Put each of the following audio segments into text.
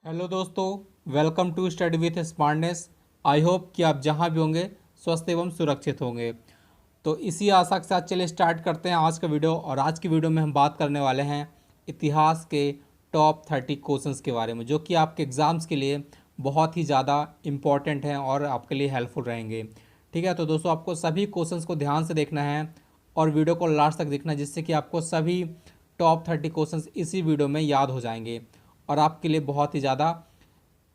Hello दोस्तों, welcome to study with smartness. I hope कि आप जहां भी होंगे स्वस्थ एवं सुरक्षित होंगे। तो इसी आशा के साथ चलिए स्टार्ट करते हैं आज का वीडियो। और आज की वीडियो में हम बात करने वाले हैं इतिहास के टॉप 30 क्वेश्चंस के बारे में, जो कि आपके एग्ज़ाम्स के लिए बहुत ही ज़्यादा इम्पॉर्टेंट हैं और आपके लिए हेल्पफुल रहेंगे। ठीक है, तो दोस्तों आपको सभी क्वेश्चंस को ध्यान से देखना है और वीडियो को लास्ट तक देखना है, जिससे कि आपको सभी टॉप 30 क्वेश्चंस इसी वीडियो में याद हो जाएंगे और आपके लिए बहुत ही ज़्यादा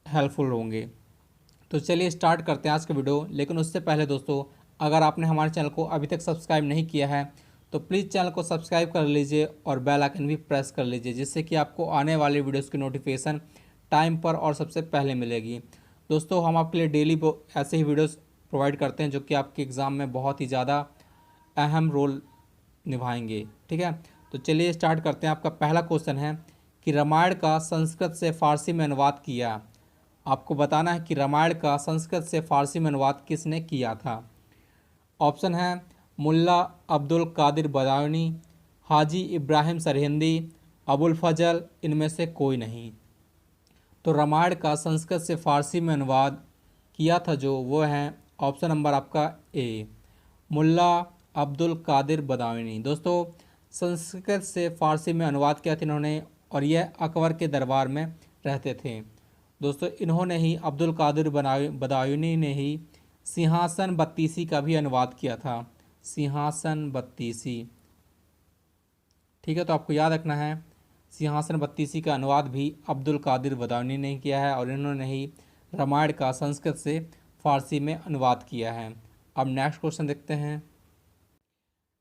हेल्पफुल होंगे। तो चलिए स्टार्ट करते हैं आज का वीडियो। लेकिन उससे पहले दोस्तों, अगर आपने हमारे चैनल को अभी तक सब्सक्राइब नहीं किया है तो प्लीज़ चैनल को सब्सक्राइब कर लीजिए और बेल आइकन भी प्रेस कर लीजिए, जिससे कि आपको आने वाली वीडियोस की नोटिफिकेशन टाइम पर और सबसे पहले मिलेगी। दोस्तों हम आपके लिए डेली ऐसे ही वीडियोस प्रोवाइड करते हैं जो कि आपके एग्ज़ाम में बहुत ही ज़्यादा अहम रोल निभाएंगे। ठीक है, तो चलिए स्टार्ट करते हैं। आपका पहला क्वेश्चन है कि रामायण का संस्कृत से फारसी में अनुवाद किया। आपको बताना है कि रामायण का संस्कृत से फारसी में अनुवाद किसने किया था। ऑप्शन है मुल्ला अब्दुल कादिर बदायूनी, हाजी इब्राहिम सरहिंदी, अबुल फजल, इनमें से कोई नहीं। तो रामायण का संस्कृत से फारसी में अनुवाद किया था जो, वो है ऑप्शन नंबर आपका ए, मुल्ला अब्दुल कादिर बदायूनी। दोस्तों संस्कृत से फारसी में अनुवाद किया था इन्होंने, और यह अकबर के दरबार में रहते थे। दोस्तों इन्होंने ही, अब्दुल कादिर बदायूनी ने ही सिंहासन बत्तीसी का भी अनुवाद किया था। सिंहासन बत्तीसी, ठीक है, तो आपको याद रखना है सिंहासन बत्तीसी का अनुवाद भी अब्दुल कादिर बदायूनी ने किया है और इन्होंने ही रामायण का संस्कृत से फारसी में अनुवाद किया है। अब नेक्स्ट क्वेश्चन देखते हैं।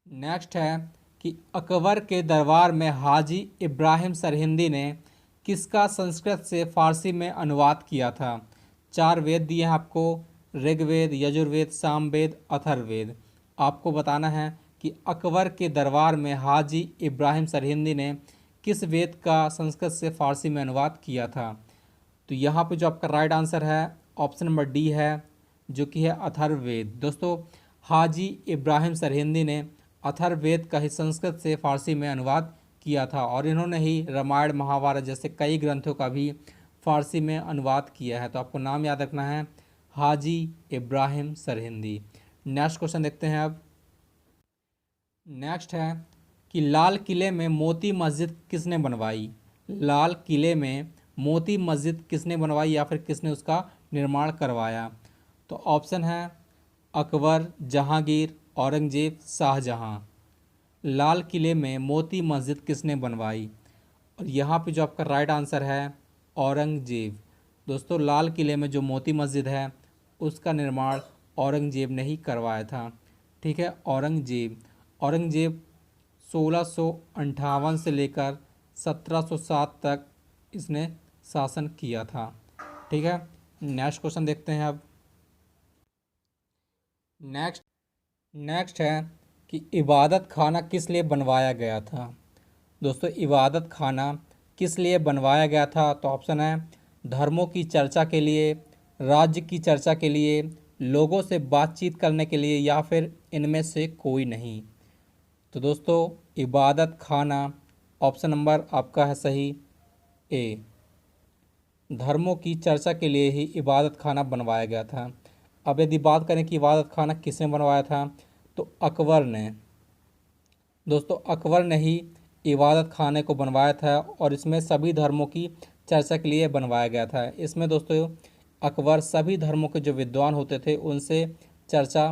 नेक्स्ट है कि अकबर के दरबार में हाजी इब्राहिम सरहिंदी ने किसका संस्कृत से फारसी में अनुवाद किया था। 4 वेद दिए हैं आपको, ऋग्वेद, यजुर्वेद, सामवेद, अथर्ववेद। आपको बताना है कि अकबर के दरबार में हाजी इब्राहिम सरहिंदी ने किस वेद का संस्कृत से फारसी में अनुवाद किया था। तो यहाँ पे जो आपका राइट आंसर है ऑप्शन नंबर डी है, जो कि है अथर्ववेद। दोस्तों हाजी इब्राहिम सरहिंदी ने अथर्ववेद का ही संस्कृत से फारसी में अनुवाद किया था और इन्होंने ही रामायण महाभारत जैसे कई ग्रंथों का भी फारसी में अनुवाद किया है। तो आपको नाम याद रखना है हाजी इब्राहिम सरहिंदी। नेक्स्ट क्वेश्चन देखते हैं। अब नेक्स्ट है कि लाल किले में मोती मस्जिद किसने बनवाई। लाल किले में मोती मस्जिद किसने बनवाई या फिर किसने उसका निर्माण करवाया। तो ऑप्शन है अकबर, जहांगीर, औरंगजेब, शाहजहां। लाल किले में मोती मस्जिद किसने बनवाई, और यहाँ पे जो आपका राइट आंसर है औरंगजेब। दोस्तों लाल किले में जो मोती मस्जिद है उसका निर्माण औरंगजेब ने ही करवाया था। ठीक है, औरंगजेब 1658 से लेकर 1707 तक इसने शासन किया था। ठीक है, नेक्स्ट क्वेश्चन देखते हैं। अब नेक्स्ट है कि इबादत खाना किस लिए बनवाया गया था। दोस्तों इबादत खाना किस लिए बनवाया गया था। तो ऑप्शन है धर्मों की चर्चा के लिए, राज्य की चर्चा के लिए, लोगों से बातचीत करने के लिए, या फिर इनमें से कोई नहीं। तो दोस्तों इबादत खाना ऑप्शन नंबर आपका है सही ए, धर्मों की चर्चा के लिए ही इबादत खाना बनवाया गया था। अब यदि बात करें कि इबादत खाना किसने बनवाया था, तो अकबर ने। दोस्तों अकबर ने ही इबादत खाने को बनवाया था और इसमें सभी धर्मों की चर्चा के लिए बनवाया गया था। इसमें दोस्तों अकबर सभी धर्मों के जो विद्वान होते थे उनसे चर्चा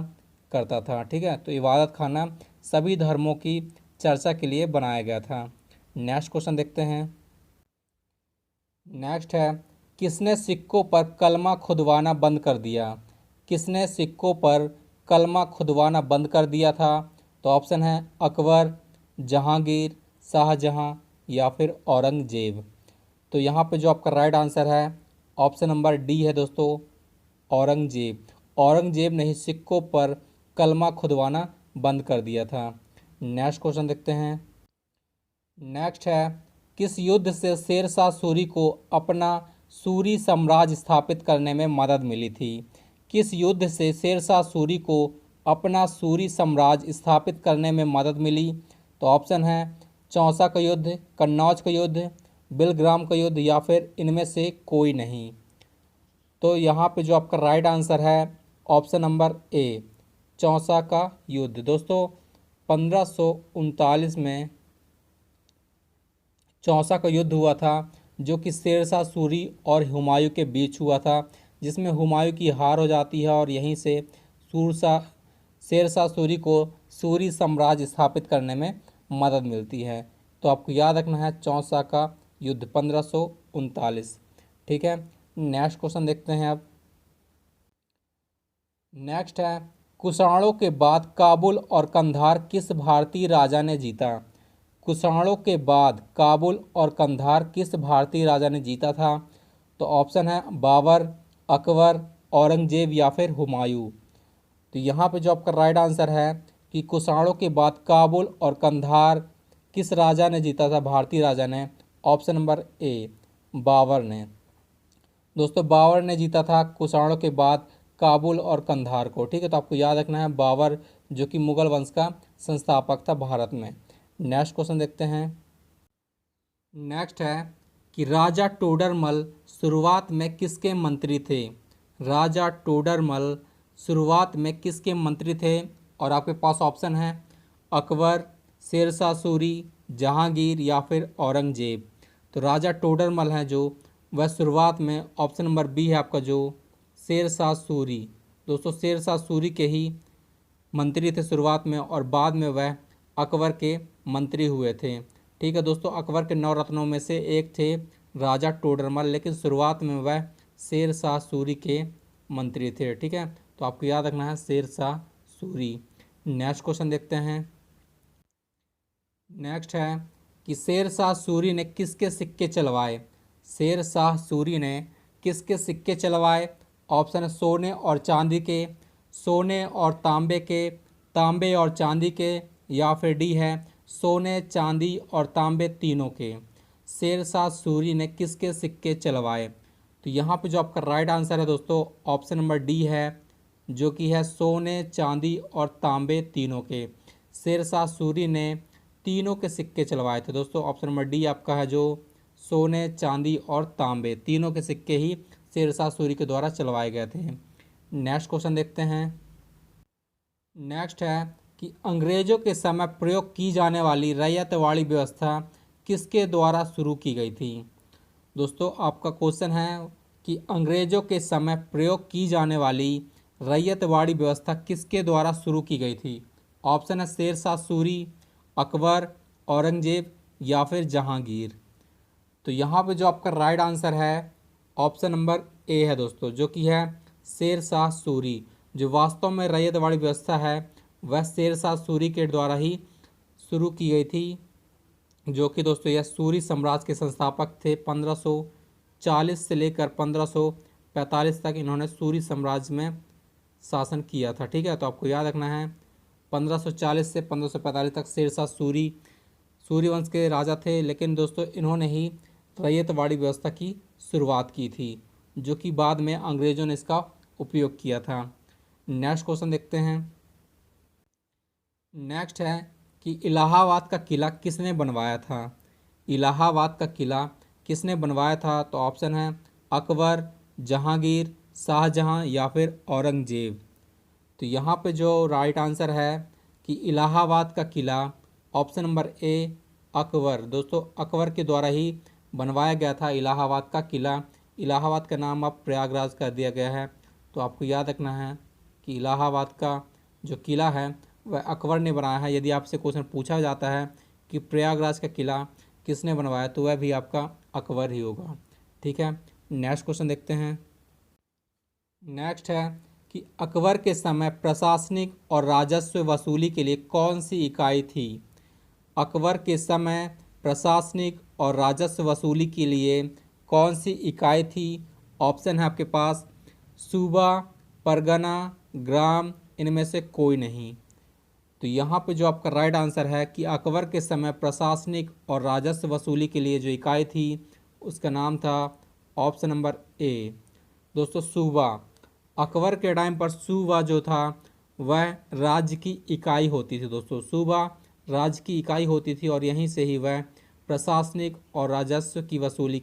करता था। ठीक है, तो इबादत खाना सभी धर्मों की चर्चा के लिए बनाया गया था। नेक्स्ट क्वेश्चन देखते हैं। नेक्स्ट है किसने सिक्कों पर कलमा खुदवाना बंद कर दिया। किसने सिक्कों पर कलमा खुदवाना बंद कर दिया था। तो ऑप्शन है अकबर, जहांगीर, शाहजहां, या फिर औरंगजेब। तो यहाँ पे जो आपका राइट आंसर है ऑप्शन नंबर डी है दोस्तों, औरंगजेब। औरंगजेब ने ही सिक्कों पर कलमा खुदवाना बंद कर दिया था। नेक्स्ट क्वेश्चन देखते हैं। नेक्स्ट है किस युद्ध से शेरशाह सूरी को अपना सूरी साम्राज्य स्थापित करने में मदद मिली थी। किस युद्ध से शेरशाह सूरी को अपना सूरी साम्राज्य स्थापित करने में मदद मिली। तो ऑप्शन है चौसा का युद्ध, कन्नौज का युद्ध, बिलग्राम का युद्ध या फिर इनमें से कोई नहीं। तो यहाँ पे जो आपका राइट आंसर है ऑप्शन नंबर ए, चौसा का युद्ध। दोस्तों 1539 में चौसा का युद्ध हुआ था, जो कि शेरशाह सूरी और हुमायूं के बीच हुआ था, जिसमें हुमायूं की हार हो जाती है और यहीं से शेरशाह सूरी को सूरी साम्राज्य स्थापित करने में मदद मिलती है। तो आपको याद रखना है चौसा का युद्ध 1539। ठीक है, नेक्स्ट क्वेश्चन देखते हैं अब। नेक्स्ट है, कुषाणों के बाद काबुल और कंधार किस भारतीय राजा ने जीता? कुषाणों के बाद काबुल और कंधार किस भारतीय राजा ने जीता था? तो ऑप्शन है बाबर, अकबर, औरंगजेब या फिर हुमायूं। तो यहाँ पे जो आपका राइट आंसर है कि कुषाणों के बाद काबुल और कंधार किस राजा ने जीता था, भारतीय राजा ने? ऑप्शन नंबर ए, बाबर ने। दोस्तों बाबर ने जीता था कुषाणों के बाद काबुल और कंधार को। ठीक है, तो आपको याद रखना है बाबर, जो कि मुगल वंश का संस्थापक था भारत में। नेक्स्ट क्वेश्चन देखते हैं। नेक्स्ट है कि राजा टोडरमल शुरुआत में किसके मंत्री थे? राजा टोडरमल शुरुआत में किसके मंत्री थे? और आपके पास ऑप्शन है अकबर, शेरशाह सूरी, जहांगीर या फिर औरंगजेब। तो राजा टोडरमल हैं जो, वह शुरुआत में, ऑप्शन नंबर बी है आपका जो, शेरशाह सूरी। दोस्तों शेरशाह सूरी के ही मंत्री थे शुरुआत में, और बाद में वह अकबर के मंत्री हुए थे। ठीक है दोस्तों, अकबर के 9 रत्नों में से एक थे राजा टोडरमल, लेकिन शुरुआत में वह शेरशाह सूरी के मंत्री थे। ठीक है, तो आपको याद रखना है शेरशाह सूरी। नेक्स्ट क्वेश्चन देखते हैं। नेक्स्ट है कि शेरशाह सूरी ने किसके सिक्के चलवाए? शेरशाह सूरी ने किसके सिक्के चलवाए? ऑप्शन है सोने और चांदी के, सोने और तांबे के, तांबे और चांदी के, या फिर डी है सोने, चांदी और तांबे तीनों के। शेरशाह सूरी ने किसके सिक्के चलवाए? तो यहाँ पे जो आपका राइट आंसर है दोस्तों, ऑप्शन नंबर डी है, जो कि है सोने, चांदी और तांबे तीनों के। शेरशाह सूरी ने तीनों के सिक्के चलवाए थे। दोस्तों ऑप्शन नंबर डी आपका है, जो सोने, चांदी और तांबे तीनों के सिक्के ही शेरशाह सूरी के द्वारा चलवाए गए थे। नेक्स्ट क्वेश्चन देखते हैं। नेक्स्ट है कि अंग्रेजों के समय प्रयोग की जाने वाली रैयतवाड़ी व्यवस्था किसके द्वारा शुरू की गई थी? दोस्तों आपका क्वेश्चन है कि अंग्रेजों के समय प्रयोग की जाने वाली रैयतवाड़ी व्यवस्था किसके द्वारा शुरू की गई थी? ऑप्शन है शेरशाह सूरी, अकबर, औरंगजेब या फिर जहांगीर। तो यहाँ पे जो आपका राइट आंसर है ऑप्शन नंबर ए है दोस्तों, जो कि है शेरशाह सूरी। जो वास्तव में रैयतवाड़ी व्यवस्था है वह शेरशाह सूरी के द्वारा ही शुरू की गई थी, जो कि दोस्तों यह सूरी साम्राज्य के संस्थापक थे। 1540 से लेकर 1545 तक इन्होंने सूरी साम्राज्य में शासन किया था। ठीक है, तो आपको याद रखना है 1540 से 1545 तक शेरशाह सूरी सूर्य वंश के राजा थे, लेकिन दोस्तों इन्होंने ही रैयतवाड़ी व्यवस्था की शुरुआत की थी, जो कि बाद में अंग्रेज़ों ने इसका उपयोग किया था। नेक्स्ट क्वेश्चन देखते हैं। नेक्स्ट है कि इलाहाबाद का किला किसने बनवाया था? इलाहाबाद का किला किसने बनवाया था? तो ऑप्शन है अकबर, जहांगीर, शाहजहां या फिर औरंगजेब। तो यहाँ पे जो राइट आंसर है कि इलाहाबाद का किला, ऑप्शन नंबर ए, अकबर। दोस्तों अकबर के द्वारा ही बनवाया गया था इलाहाबाद का किला। इलाहाबाद का नाम अब प्रयागराज कर दिया गया है। तो आपको याद रखना है कि इलाहाबाद का जो किला है वह अकबर ने बनाया है। यदि आपसे क्वेश्चन पूछा जाता है कि प्रयागराज का किला किसने बनवाया, तो वह भी आपका अकबर ही होगा। ठीक है, नेक्स्ट क्वेश्चन देखते हैं। नेक्स्ट है कि अकबर के समय प्रशासनिक और राजस्व वसूली के लिए कौन सी इकाई थी? अकबर के समय प्रशासनिक और राजस्व वसूली के लिए कौन सी इकाई थी? ऑप्शन है आपके पास सूबा, परगना, ग्राम, इनमें से कोई नहीं। तो यहाँ पे जो आपका राइट आंसर है कि अकबर के समय प्रशासनिक और राजस्व वसूली के लिए जो इकाई थी उसका नाम था ऑप्शन नंबर ए, दोस्तों सूबा। अकबर के टाइम पर सूबा जो था वह राज्य की इकाई होती थी। दोस्तों सूबा राज्य की इकाई होती थी और यहीं से ही वह प्रशासनिक और राजस्व की वसूली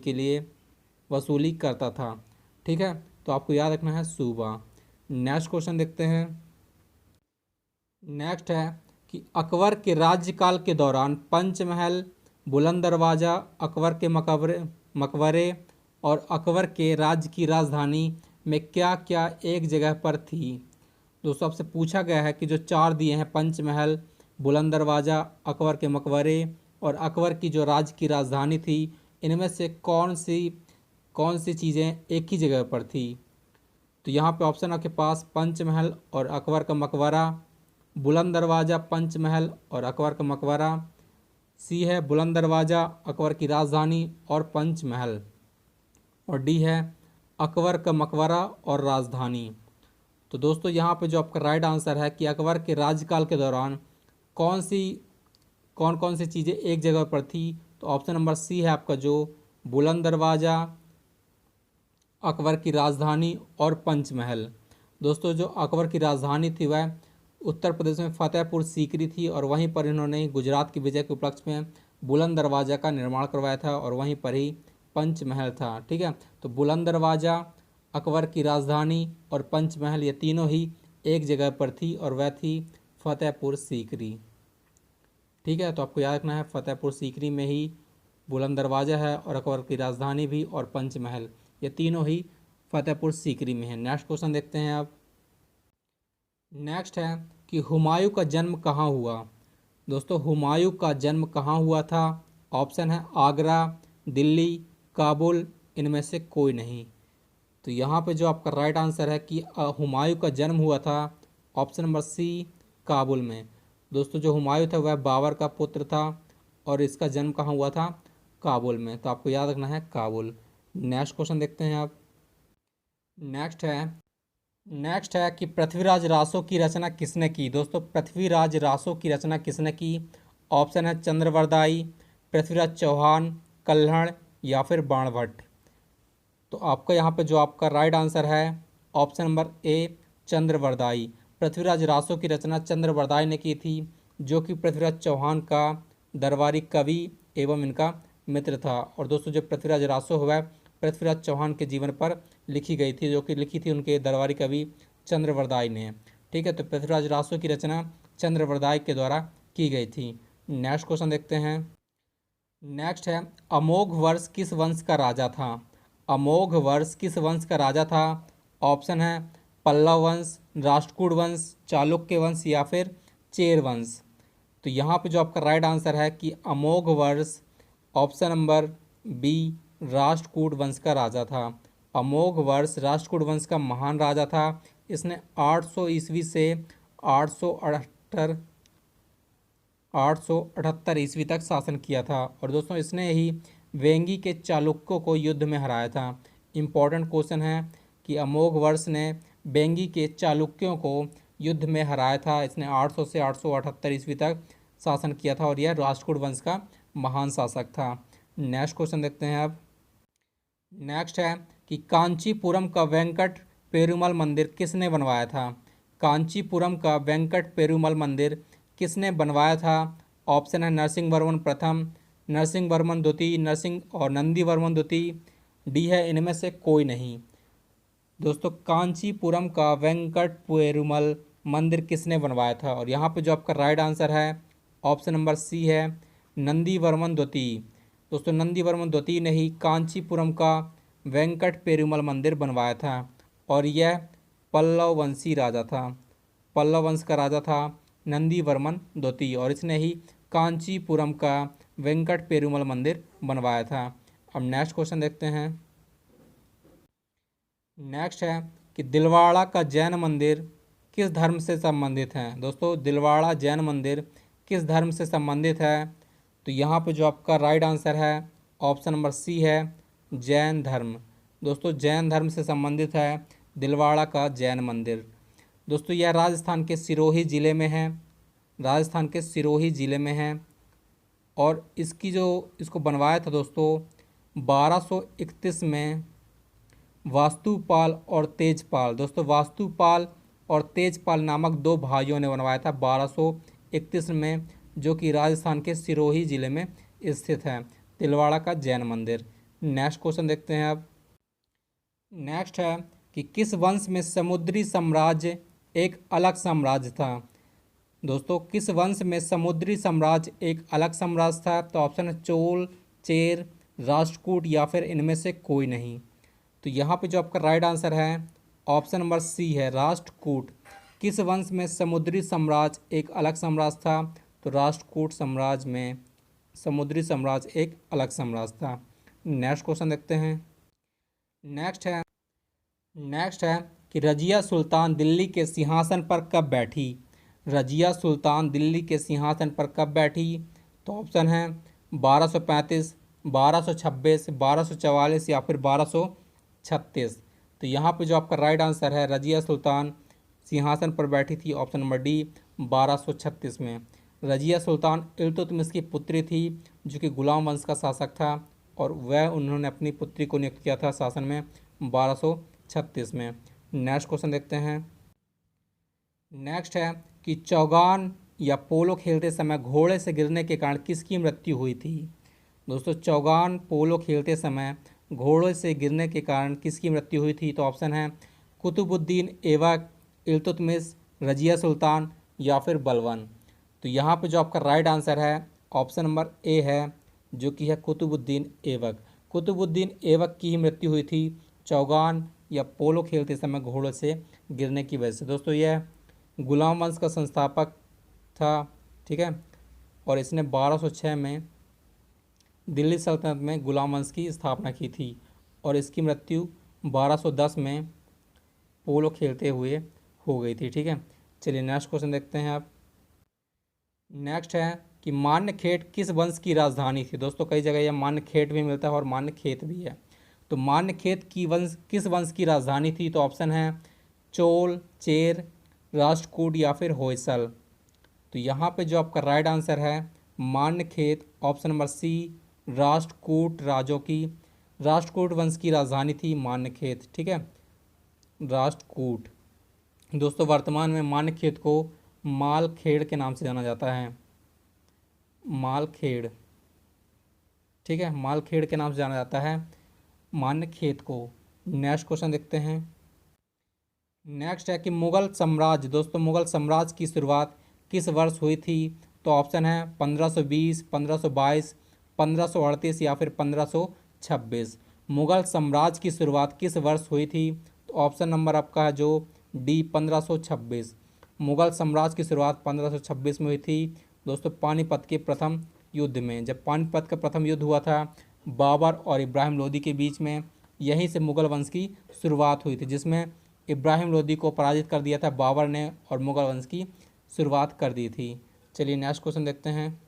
करता था। ठीक है, तो आपको याद रखना है सूबा। नेक्स्ट क्वेश्चन देखते हैं। नेक्स्ट है कि अकबर के राज्यकाल के दौरान पंचमहल, बुलंद दरवाज़ा, अकबर के मकबरे और अकबर के राज्य की राजधानी में क्या क्या एक जगह पर थी। दोस्तों आपसे पूछा गया है कि जो चार दिए हैं, पंचमहल, बुलंद दरवाज़ा, अकबर के मकबरे और अकबर की जो राज्य की राजधानी थी, इनमें से कौन सी चीज़ें एक ही जगह पर थी। तो यहाँ पे ऑप्शन आपके पास पंचमहल और अकबर का मकबरा, बुलंद दरवाज़ा, पंचमहल और अकबर का मकबरा, सी है बुलंद दरवाज़ा, अकबर की राजधानी और पंचमहल, और डी है अकबर का मकबरा और राजधानी। तो दोस्तों यहाँ पे जो आपका राइट आंसर है कि अकबर के राज्यकाल के दौरान कौन कौन सी चीज़ें एक जगह पर थी, तो ऑप्शन नंबर सी है आपका जो बुलंद दरवाज़ा, अकबर की राजधानी और पंचमहल। दोस्तों जो अकबर की राजधानी थी वह उत्तर प्रदेश में फतेहपुर सीकरी थी, और वहीं पर इन्होंने गुजरात की विजय के उपलक्ष्य में बुलंद दरवाज़ा का निर्माण करवाया था, और वहीं पर ही पंचमहल था। ठीक है, तो बुलंद दरवाज़ा, अकबर की राजधानी और पंचमहल, ये तीनों ही एक जगह पर थी, और वह थी फतेहपुर सीकरी। ठीक है, तो आपको याद रखना है फतेहपुर सीकरी में ही बुलंद दरवाज़ा है, और अकबर की राजधानी भी, और पंचमहल, ये तीनों ही फतेहपुर सीकरी में है। नेक्स्ट क्वेश्चन देखते हैं आप। नेक्स्ट है कि हुमायूं का जन्म कहाँ हुआ। दोस्तों हुमायूं का जन्म कहाँ हुआ था। ऑप्शन है आगरा, दिल्ली, काबुल, इनमें से कोई नहीं। तो यहाँ पे जो आपका राइट आंसर है कि हुमायूं का जन्म हुआ था ऑप्शन नंबर सी, काबुल में। दोस्तों जो हुमायूं था वह बाबर का पुत्र था, और इसका जन्म कहाँ हुआ था, काबुल में। तो आपको याद रखना है काबुल। नेक्स्ट क्वेश्चन देखते हैं आप। नेक्स्ट है कि पृथ्वीराज रासो की रचना किसने की। दोस्तों पृथ्वीराज रासो की रचना किसने की। ऑप्शन है चंद्रवरदाई, पृथ्वीराज चौहान, कल्हण या फिर बाणभट्ट। तो आपका यहाँ पे जो आपका राइट आंसर है option number A, Chand Bardai. Prithviraj Raso की रचना चंद्रवरदाई ने की थी, जो कि पृथ्वीराज चौहान का दरबारी कवि एवं इनका मित्र था। और दोस्तों जो पृथ्वीराज रासो हुआ पृथ्वीराज चौहान के जीवन पर लिखी गई थी, जो कि लिखी थी उनके दरबारी कवि चंद्रवरदाई ने। ठीक है, तो पृथ्वीराज रासो की रचना चंद्रवरदाई के द्वारा की गई थी। नेक्स्ट क्वेश्चन देखते हैं। नेक्स्ट है अमोघ वर्ष किस वंश का राजा था। अमोघ वर्ष किस वंश का राजा था। ऑप्शन है पल्लव वंश, राष्ट्रकूट वंश, चालुक्य वंश या फिर चेर वंश। तो यहाँ पे जो आपका राइट आंसर है कि अमोघ वर्ष ऑप्शन नंबर बी, राष्ट्रकूट वंश का राजा था। अमोघ वर्ष राष्ट्रकूट वंश का महान राजा था। इसने 800 ईस्वी से 878 ईस्वी तक शासन किया था, और दोस्तों इसने ही वेंगी के चालुक्यों को युद्ध में हराया था। इम्पॉर्टेंट क्वेश्चन है कि अमोघ वर्ष ने वेंगी के चालुक्यों को युद्ध में हराया था। इसने 800 से 878 ईस्वी तक शासन किया था, और यह राष्ट्रकूट वंश का महान शासक था। नेक्स्ट क्वेश्चन देखते हैं अब। नेक्स्ट है कि कांचीपुरम का वेंकट पेरुमल मंदिर किसने बनवाया था। कांचीपुरम का वेंकट पेरुमल मंदिर किसने बनवाया था। ऑप्शन है नरसिंह वर्मन प्रथम, नरसिंह वर्मन द्वितीय, नरसिंह और नंदी वर्मन द्वितीय, डी है इनमें से कोई नहीं। दोस्तों कांचीपुरम का वेंकट पेरुमल मंदिर किसने बनवाया था, और यहाँ पे जो आपका राइट आंसर है ऑप्शन नंबर सी है नंदी वर्मन द्वितीय। दोस्तों नंदी वर्मन द्वितीय ने ही कांचीपुरम का वेंकट पेरुमल मंदिर बनवाया था, और यह पल्लव वंशी राजा था। पल्लव वंश का राजा था नंदी वर्मन द्वितीय, और इसने ही कांचीपुरम का वेंकट पेरुमल मंदिर बनवाया था। अब नेक्स्ट क्वेश्चन देखते हैं। नेक्स्ट है कि दिलवाड़ा का जैन मंदिर किस धर्म से संबंधित है। दोस्तों दिलवाड़ा जैन मंदिर किस धर्म से संबंधित है। तो यहाँ पे जो आपका राइट आंसर है ऑप्शन नंबर सी है जैन धर्म। दोस्तों जैन धर्म से संबंधित है दिलवाड़ा का जैन मंदिर। दोस्तों यह राजस्थान के सिरोही ज़िले में है, राजस्थान के सिरोही ज़िले में है, और इसको बनवाया था दोस्तों 1231 में वास्तुपाल और तेजपाल। दोस्तों वास्तुपाल और तेजपाल नामक दो भाइयों ने बनवाया था 1231 में, जो कि राजस्थान के सिरोही ज़िले में स्थित है? तिलवाड़ा का जैन मंदिर। नेक्स्ट क्वेश्चन देखते हैं अब। नेक्स्ट है कि किस वंश में समुद्री साम्राज्य एक अलग साम्राज्य था? दोस्तों, किस वंश में समुद्री साम्राज्य एक अलग साम्राज्य था? तो ऑप्शन है चोल, चेर, राष्ट्रकूट या फिर इनमें से कोई नहीं। तो यहाँ पे जो आपका राइट आंसर है ऑप्शन नंबर सी है, राष्ट्रकूट। किस वंश में समुद्री साम्राज्य एक अलग साम्राज्य था? तो राष्ट्रकूट साम्राज्य में समुद्री साम्राज्य एक अलग साम्राज्य था। नेक्स्ट क्वेश्चन देखते हैं। नेक्स्ट है कि रजिया सुल्तान दिल्ली के सिंहासन पर कब बैठी? रजिया सुल्तान दिल्ली के सिंहासन पर कब बैठी? तो ऑप्शन है 1235, 1226, 1244 या फिर 1236। तो यहाँ पे जो आपका राइट आंसर है, रजिया सुल्तान सिंहासन पर बैठी थी ऑप्शन नंबर डी 1236 में। रजिया सुल्तान इल्तुतमिश की पुत्री थी जो कि गुलाम वंश का शासक था, और वह उन्होंने अपनी पुत्री को नियुक्त किया था शासन में 1236 में। नेक्स्ट क्वेश्चन देखते हैं। नेक्स्ट है कि चौगान या पोलो खेलते समय घोड़े से गिरने के कारण किसकी मृत्यु हुई थी? दोस्तों, चौगान पोलो खेलते समय घोड़े से गिरने के कारण किसकी मृत्यु हुई थी? तो ऑप्शन है कुतुबुद्दीन ऐबक, इल्तुतमिश, रजिया सुल्तान या फिर बलबन। तो यहाँ पे जो आपका राइट आंसर है ऑप्शन नंबर ए है, जो कि है कुतुबुद्दीन ऐबक। कुतुबुद्दीन ऐबक की ही मृत्यु हुई थी चौगान या पोलो खेलते समय घोड़े से गिरने की वजह से। दोस्तों, यह गुलाम वंश का संस्थापक था, ठीक है, और इसने 1206 में दिल्ली सल्तनत में गुलाम वंश की स्थापना की थी, और इसकी मृत्यु 1210 में पोलो खेलते हुए हो गई थी, ठीक है। चलिए नेक्स्ट क्वेश्चन देखते हैं आप। नेक्स्ट है कि मान्यखेट किस वंश की राजधानी थी? दोस्तों, कई जगह यह मान्यखेट भी मिलता है और मान्यखेत भी है। तो मान्यखेत की किस वंश की राजधानी थी? तो ऑप्शन है चोल, चेर, राष्ट्रकूट या फिर होयसल। तो यहाँ पे जो आपका राइट आंसर है Manyakhet, option number C, Rashtrakuta Rashtrakuta वंश की राजधानी थी मान्यखेत, ठीक है, राष्ट्रकूट। दोस्तों, वर्तमान में मान्यखेत को मालखेड़ के नाम से जाना जाता है, मालखेड़, ठीक है, मालखेड़ के नाम से जाना जाता है मान्यखेत को। नेक्स्ट क्वेश्चन देखते हैं। नेक्स्ट है कि मुगल साम्राज्य, दोस्तों मुगल साम्राज्य की शुरुआत किस वर्ष हुई थी? तो ऑप्शन है 1520, 1522, 1538 या फिर 1526। मुगल साम्राज्य की शुरुआत किस वर्ष हुई थी? तो ऑप्शन नंबर आपका है जो डी 1526। मुगल साम्राज्य की शुरुआत 1526 में हुई थी दोस्तों, पानीपत के प्रथम युद्ध में। जब पानीपत का प्रथम युद्ध हुआ था बाबर और इब्राहिम लोदी के बीच में, यहीं से मुगल वंश की शुरुआत हुई थी, जिसमें इब्राहिम लोदी को पराजित कर दिया था बाबर ने और मुगल वंश की शुरुआत कर दी थी। चलिए नेक्स्ट क्वेश्चन देखते हैं।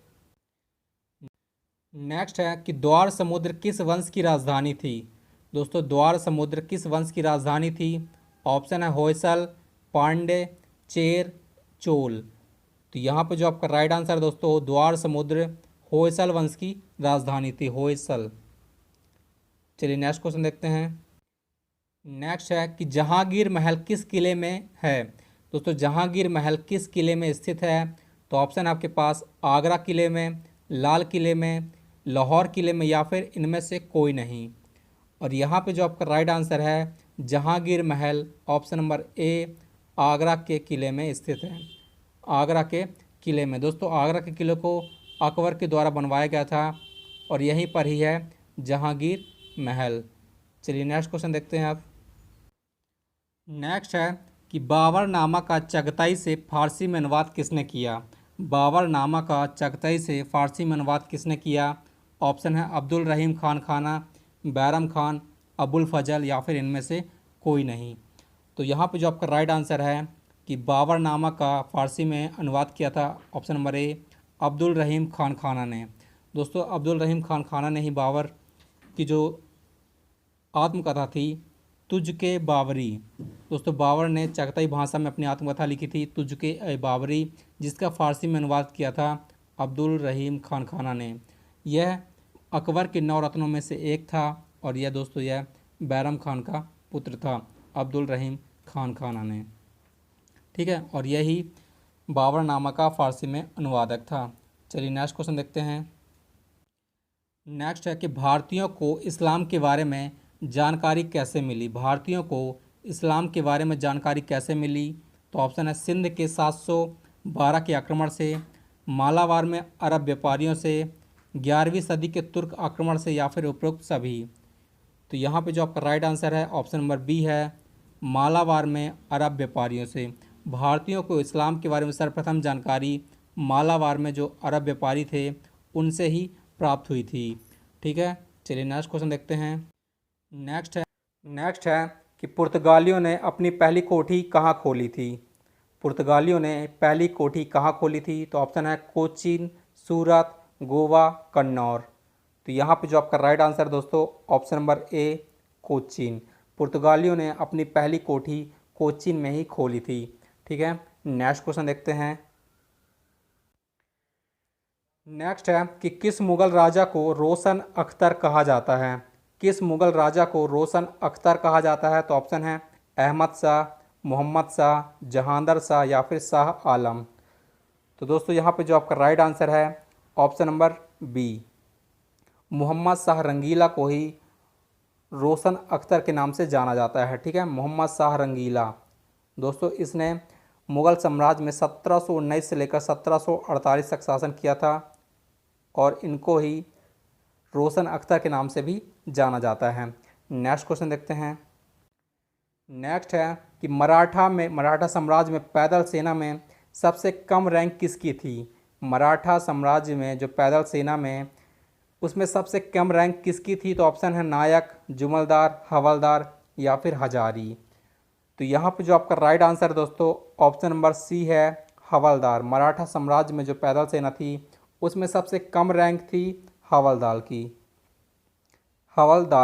नेक्स्ट है कि द्वार समुद्र किस वंश की राजधानी थी? दोस्तों, द्वार समुद्र किस वंश की राजधानी थी? ऑप्शन है होयसल, पांडे, चेर, चोल। तो यहाँ पे जो आपका राइट आंसर है दोस्तों, द्वार समुद्र होयसल वंश की राजधानी थी, होयसल। चलिए नेक्स्ट क्वेश्चन देखते हैं। नेक्स्ट है कि जहांगीर महल किस किले में है? दोस्तों, जहांगीर महल किस किले में स्थित है? तो ऑप्शन आपके पास आगरा किले में, लाल किले में, लाहौर किले में या फिर इनमें से कोई नहीं। और यहाँ पे जो आपका राइट आंसर है जहांगीर महल, ऑप्शन नंबर ए, आगरा के किले में स्थित है, आगरा के किले में। दोस्तों, आगरा के किले को अकबर के द्वारा बनवाया गया था और यहीं पर ही है जहांगीर महल। चलिए नेक्स्ट क्वेश्चन देखते हैं आप। नेक्स्ट है कि बाबरनामा का चगताई से फारसी में अनुवाद किसने किया? बाबरनामा का चगताई से फारसी में अनुवाद किसने किया? ऑप्शन है अब्दुल रहीम खान खाना, बैरम खान, अबुल फजल या फिर इनमें से कोई नहीं। तो यहाँ पे जो आपका राइट आंसर है कि बाबरनामा का फारसी में अनुवाद किया था ऑप्शन नंबर ए, अब्दुल रहीम खान खाना ने। दोस्तों, अब्दुल रहीम खान खाना ने ही बाबर की जो आत्मकथा थी तुझके बाबरी, दोस्तों बाबर ने चगताई भाषा में अपनी आत्मकथा लिखी थी तुझके ए बाबरी, जिसका फारसी में अनुवाद किया था अब्दुल रहीम खान खाना ने। यह अकबर के 9 रत्नों में से एक था और यह दोस्तों यह बैरम खान का पुत्र था, अब्दुल रहीम खान खाना ने, ठीक है, और यही बाबरनामा का फारसी में अनुवादक था। चलिए नेक्स्ट क्वेश्चन देखते हैं। नेक्स्ट है कि भारतीयों को इस्लाम के बारे में जानकारी कैसे मिली। भारतीयों को इस्लाम के बारे में जानकारी कैसे मिली? तो ऑप्शन है सिंध के 712 के आक्रमण से, मालाबार में अरब व्यापारियों से, 11वीं सदी के तुर्क आक्रमण से, या फिर उपरोक्त सभी। तो यहाँ पे जो आपका राइट आंसर है ऑप्शन नंबर बी है, मालाबार में अरब व्यापारियों से। भारतीयों को इस्लाम के बारे में सर्वप्रथम जानकारी मालाबार में जो अरब व्यापारी थे उनसे ही प्राप्त हुई थी। ठीक है, चलिए नेक्स्ट क्वेश्चन देखते हैं। नेक्स्ट है कि पुर्तगालियों ने अपनी पहली कोठी कहाँ खोली थी। पुर्तगालियों ने पहली कोठी कहाँ खोली थी? तो ऑप्शन है कोचीन, सूरत, गोवा, कन्नौर। तो यहाँ पे जो आपका राइट आंसर दोस्तों ऑप्शन नंबर ए, कोचीन। पुर्तगालियों ने अपनी पहली कोठी कोचीन में ही खोली थी। ठीक है, नेक्स्ट क्वेश्चन देखते हैं। नेक्स्ट है कि किस मुगल राजा को रोशन अख्तर कहा जाता है। किस मुगल राजा को रोशन अख्तर कहा जाता है? तो ऑप्शन है अहमद शाह, मोहम्मद शाह, जहांगीर शाह, या फिर शाह आलम। तो दोस्तों यहाँ पे जो आपका राइट आंसर है option number B, Mohammad Shah Rangila को ही रोशन अख्तर के नाम से जाना जाता है। ठीक है, मोहम्मद शाह रंगीला। दोस्तों इसने मुग़ल साम्राज्य में 1719 से लेकर 1748 तक शासन किया था और इनको ही रोशन अख्तर के नाम से भी जाना जाता है। नेक्स्ट क्वेश्चन देखते हैं। नेक्स्ट है कि मराठा साम्राज्य में पैदल सेना में सबसे कम रैंक किसकी थी। मराठा साम्राज्य में जो पैदल सेना में उसमें सबसे कम रैंक किसकी थी? तो ऑप्शन है नायक, जुमलदार, हवलदार, या फिर हजारी। तो यहाँ पे जो आपका राइट आंसर है दोस्तों ऑप्शन नंबर सी है, हवलदार। मराठा साम्राज्य में जो पैदल सेना थी उसमें सबसे कम रैंक थी हवलदार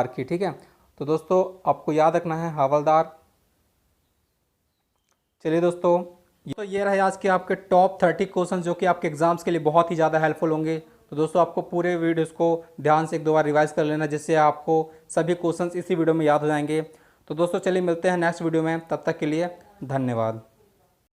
की। ठीक है, तो दोस्तों आपको याद रखना है हवलदार। चलिए दोस्तों, तो ये रहे आज के आपके टॉप 30 क्वेश्चन जो कि आपके एग्जाम्स के लिए बहुत ही ज़्यादा हेल्पफुल होंगे। तो दोस्तों आपको पूरे वीडियोस को ध्यान से एक दो बार रिवाइज कर लेना, जिससे आपको सभी क्वेश्चंस इसी वीडियो में याद हो जाएंगे। तो दोस्तों चलिए मिलते हैं नेक्स्ट वीडियो में, तब तक के लिए धन्यवाद।